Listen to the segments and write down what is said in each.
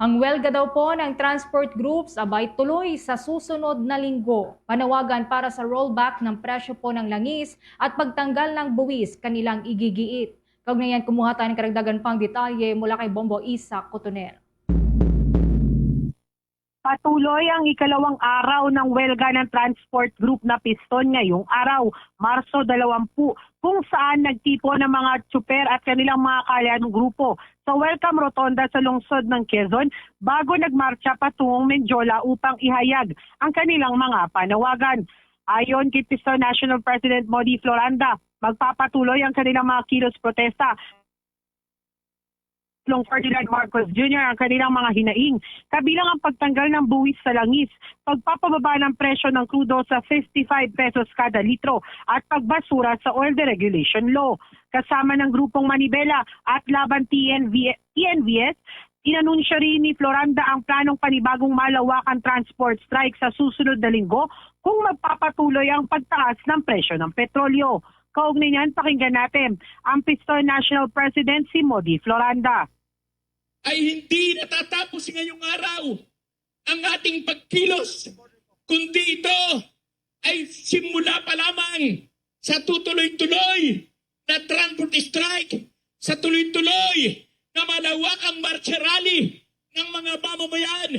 Ang welga daw po ng transport groups abay tuloy sa susunod na linggo. Panawagan para sa rollback ng presyo po ng langis at pagtanggal ng buwis kanilang igigiit. Kaugnayan, kumuha tayo ng karagdagan pang detalye mula kay Bombo Isa Cotonel. Patuloy ang ikalawang araw ng welga ng transport group na Piston ngayong araw, Marso 20, kung saan nagtipo ng mga tsuper at kanilang mga kalyanong grupo sa Welcome Rotonda sa lungsod ng Quezon bago nagmarcha patungong Menjola upang ihayag ang kanilang mga panawagan. Ayon kay Piston National President Modi Floranda, magpapatuloy ang kanilang mga kilos protesta Ferdinand Marcos Jr. ang kanilang mga hinaing, kabilang ang pagtanggal ng buwis sa langis, pagpapababa ng presyo ng krudo sa 55 pesos kada litro at pagbasura sa oil deregulation law. Kasama ng grupong Manibela at laban TNVS, inanunsyo rin ni Floranda ang planong panibagong malawakang transport strike sa susunod na linggo kung magpapatuloy ang pagtaas ng presyo ng petrolyo. Kaugnay niyan, pakinggan natin ang Piston National President si Modi Floranda. Ay hindi natatapos ngayong araw ang ating pagkilos, kundi ito ay simula pa lamang sa tutuloy-tuloy na transport strike, sa tuloy-tuloy na malawakang marcha rally ng mga mamamayan.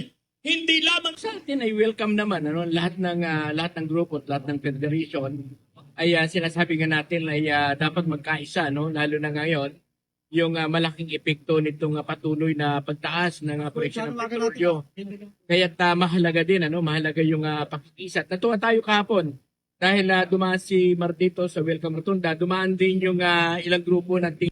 Hindi lamang sa atin ay welcome naman lahat ng grupo at lahat ng federation ay sinasabi nga natin ay dapat magkaisa lalo na ngayon yung malaking epekto nitong patuloy na pagtaas ng presyo ng petrolyo. Kaya't mahalaga din mahalaga yung pakikisa. Natuwa tayo kahapon dahil dumaan si Mardito sa Welcome Rotunda, dumaan din yung ilang grupo ng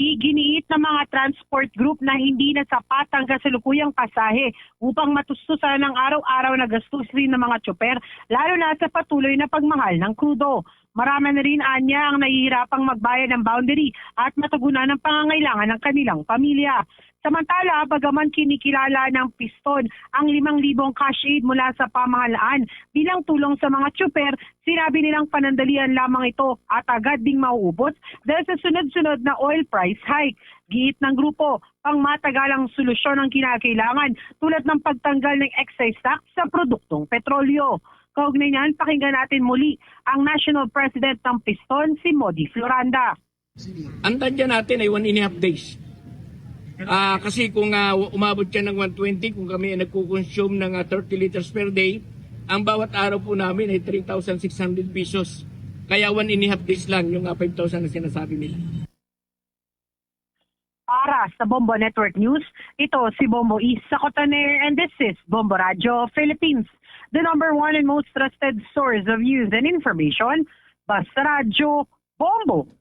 Iginiit ng mga transport group na hindi na sapat ang kasalukuyang pasahe upang matustusan ng araw-araw na gastusin ng mga tsoper, lalo na sa patuloy na pagmahal ng krudo. Marami na rin anya ang nahihirapang magbayad ng boundary at matugunan ng pangangailangan ng kanilang pamilya. Samantala, bagaman kinikilala ng Piston ang 5,000 cash aid mula sa pamahalaan bilang tulong sa mga tsuper, sinabi nilang panandalian lamang ito at agad ding mauubos dahil sa sunod-sunod na oil price hike. Giit ng grupo, pang matagalang solusyon ang kinakailangan tulad ng pagtanggal ng excise tax sa produktong petrolyo. Kaugnay niyan, pakinggan natin muli ang National President ng Piston, si Modi Floranda. Ang tandya natin ay 1.5 days. Kasi kung umabot siya ng 120, kung kami ay nagkukonsume ng 30 liters per day, ang bawat araw po namin ay 3,600 pesos. Kaya 1.5 days lang yung 5,000 na sinasabi nila. Para sa Bombo Network News, ito si Bombo Isa Cotonel and this is Bombo Radio Philippines, the #1 and most trusted source of news and information. Basta Radio Bombo.